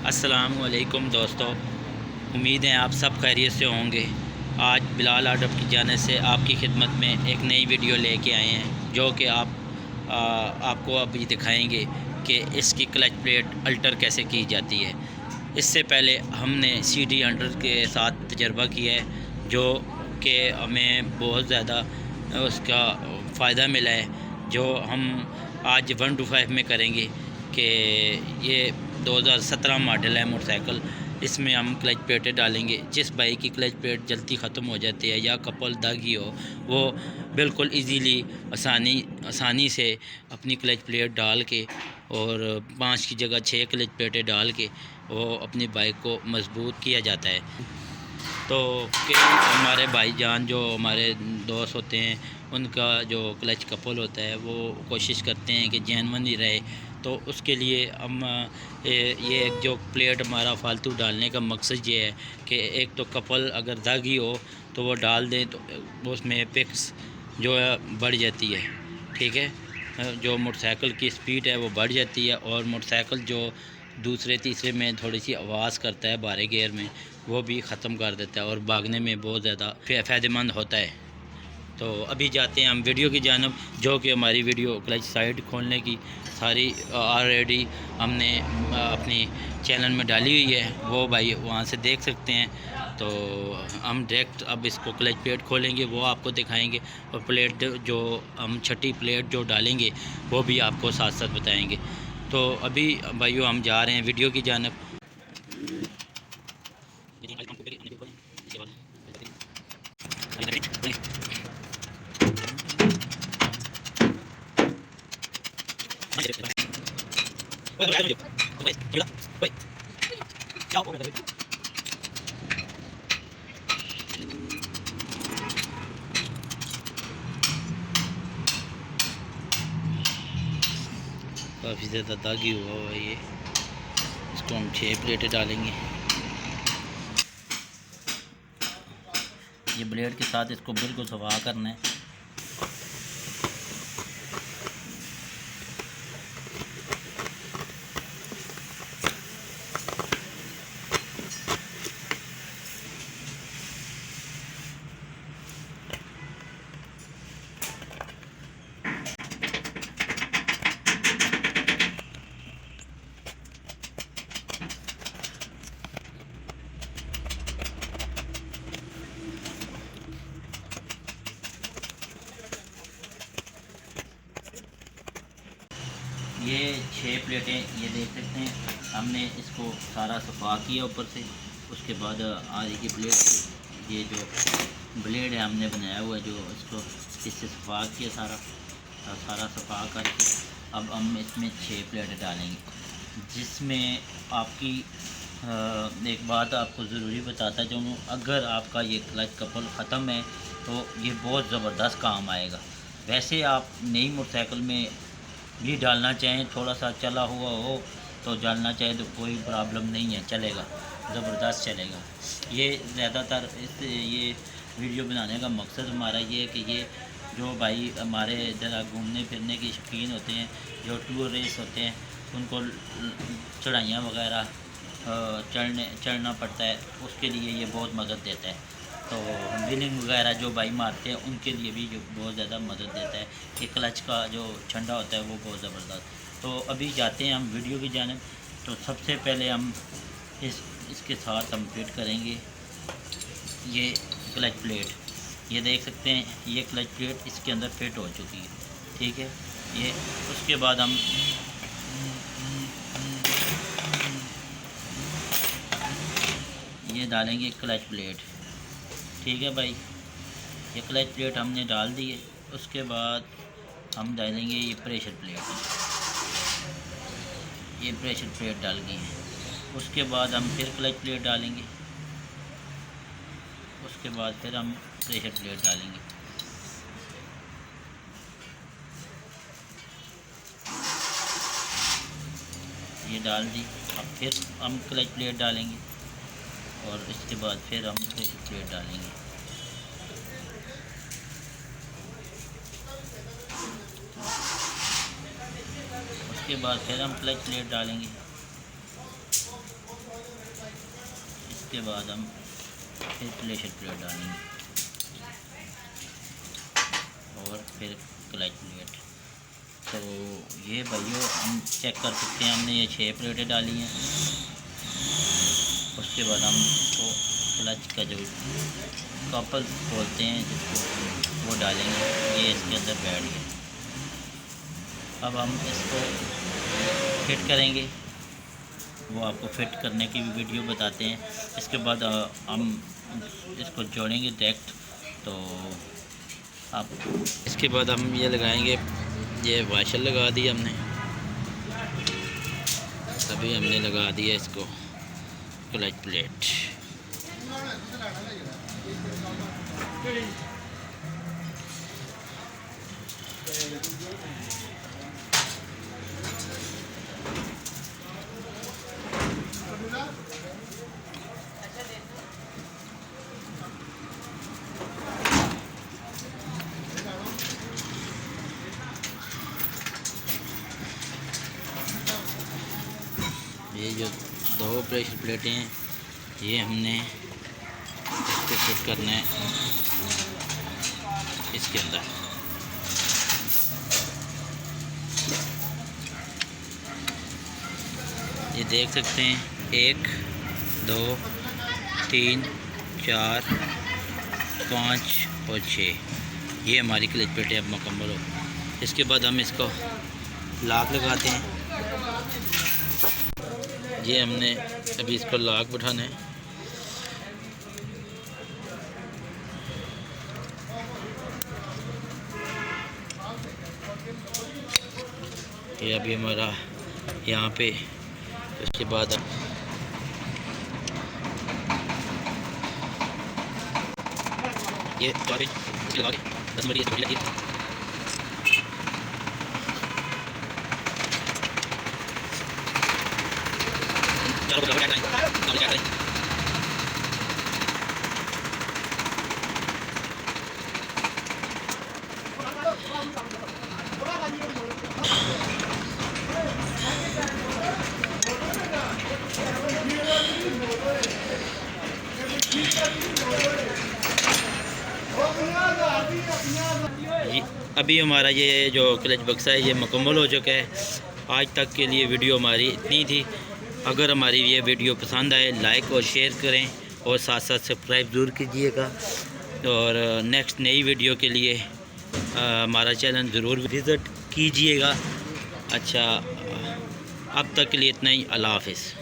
अस्सलामुअलैकुम दोस्तों, उम्मीद है आप सब खैरियत से होंगे। आज बिलाल ऑटो की जाने से आपकी खिदमत में एक नई वीडियो लेके आए हैं, जो कि आपको अभी दिखाएंगे कि इसकी क्लच प्लेट अल्टर कैसे की जाती है। इससे पहले हमने CD अंडर के साथ तजर्बा किया है, जो कि हमें बहुत ज़्यादा उसका फ़ायदा मिला है, जो हम आज 125 में करेंगे। कि ये 2017 मॉडल है मोटरसाइकिल। इसमें हम क्लच प्लेटें डालेंगे। जिस बाइक की क्लच प्लेट जल्दी ख़त्म हो जाती है या कपल दागी हो, वो बिल्कुल इजीली आसानी से अपनी क्लच प्लेट डाल के और 5 की जगह 6 क्लच प्लेटें डाल के वो अपनी बाइक को मजबूत किया जाता है। तो कई हमारे भाईजान जो हमारे दोस्त होते हैं, उनका जो क्लच कपल होता है वो कोशिश करते हैं कि जेन्युइन ही रहे। तो उसके लिए हम ये एक जो प्लेट हमारा फालतू डालने का मकसद ये है कि एक तो कपल अगर दागी हो तो वो डाल दें, तो उसमें पिक्स जो है बढ़ जाती है। ठीक है, जो मोटरसाइकिल की स्पीड है वो बढ़ जाती है, और मोटरसाइकिल जो दूसरे तीसरे में थोड़ी सी आवाज़ करता है बारह गियर में, वो भी ख़त्म कर देता है और भागने में बहुत ज़्यादा फ़ायदेमंद होता है। तो अभी जाते हैं हम वीडियो की जानब, जो कि हमारी वीडियो क्लच साइड खोलने की सारी ऑलरेडी हमने अपनी चैनल में डाली हुई है, वो भाई वहाँ से देख सकते हैं। तो हम डायरेक्ट अब इसको क्लच प्लेट खोलेंगे, वो आपको दिखाएंगे, और प्लेट जो हम छठी प्लेट जो डालेंगे वो भी आपको साथ साथ बताएंगे। तो अभी भाइयों हम जा रहे हैं वीडियो की जानब। काफ़ी ज़्यादा दागी हुआ है ये। इसको हम 6 प्लेटें डालेंगे। ये ब्लेड के साथ इसको बिल्कुल सफा करना है। ये 6 प्लेटें ये देख सकते हैं, हमने इसको सारा सफा किया ऊपर से। उसके बाद आगे की प्लेट, ये जो ब्लेड है हमने बनाया हुआ है, जो इसको इससे सफा किया सारा सफा करके अब हम इसमें 6 प्लेटें डालेंगे। जिसमें आपकी एक बात आपको ज़रूरी बताता चलूँ, अगर आपका ये क्लच कपल ख़त्म है तो ये बहुत ज़बरदस्त काम आएगा। वैसे आप नई मोटरसाइकिल में भी डालना चाहें, थोड़ा सा चला हुआ हो तो डालना चाहें तो कोई प्रॉब्लम नहीं है, चलेगा, ज़बरदस्त चलेगा। ये ज़्यादातर ये वीडियो बनाने का मकसद हमारा ये है कि ये जो भाई हमारे ज़रा घूमने फिरने के शौकीन होते हैं, जो टूर रेस होते हैं, उनको चढ़ाइयाँ वगैरह चढ़ना पड़ता है, उसके लिए ये बहुत मदद देता है। तो व्हीलिंग वगैरह जो भाई मारते हैं उनके लिए भी जो बहुत ज़्यादा मदद देता है। कि क्लच का जो ठंडा होता है वो बहुत ज़बरदस्त। तो अभी जाते हैं हम वीडियो की जानिब। तो सबसे पहले हम इसके साथ हम फिट करेंगे ये क्लच प्लेट। ये देख सकते हैं, ये क्लच प्लेट इसके अंदर फिट हो चुकी है। ठीक है, ये उसके बाद हम ये डालेंगे क्लच प्लेट। ठीक है भाई, ये क्लच प्लेट हमने डाल दी है। उसके बाद हम डालेंगे ये प्रेशर प्लेट। ये प्रेशर प्लेट डाल गई है। उसके बाद हम फिर क्लच प्लेट डालेंगे। उसके बाद फिर हम प्रेशर प्लेट डालेंगे। ये डाल दी। अब फिर हम क्लच प्लेट डालेंगे, और इसके बाद फिर हम प्रेशर प्लेट डालेंगे। उसके बाद फिर हम क्लच प्लेट डालेंगे। उसके बाद हम फिर प्रेशर प्लेट डालेंगे और फिर क्लच प्लेट। तो ये भाइयों हम चेक कर सकते हैं, हमने ये 6 प्लेटें डाली हैं। उसके बाद हम इसको क्लच का जो कपल बोलते हैं जिसको, वो डालेंगे। ये इसके अंदर बैठ गया। अब हम इसको फिट करेंगे, वो आपको फिट करने की भी वीडियो बताते हैं। इसके बाद हम इसको जोड़ेंगे डायरेक्ट। तो आप इसके बाद हम ये लगाएंगे, ये वाशर लगा दिया हमने, अभी हमने लगा दिया इसको क्लच प्लेट। ये जो 2 प्रेशर प्लेटें हैं, ये हमने इसको फिट करना है इसके अंदर। ये देख सकते हैं 1 2 3 4 5 और 6, ये हमारी क्लच प्लेटें अब मुकम्मल हो। इसके बाद हम इसको लॉक लगाते हैं। ये हमने अभी इसको लॉक बिठाना है। ये अभी हमारा यहाँ पे, उसके बाद ये लगा के 10 मिनट ये लगी। अभी हमारा ये जो क्लच बक्सा है ये मुकम्मल हो चुका है। आज तक के लिए वीडियो हमारी इतनी थी। अगर हमारी ये वीडियो पसंद आए लाइक और शेयर करें और साथ साथ सब्सक्राइब ज़रूर कीजिएगा। और नेक्स्ट नई वीडियो के लिए हमारा चैनल ज़रूर विज़िट कीजिएगा। अच्छा, अब तक के लिए इतना ही। अल्लाह हाफ़िज़।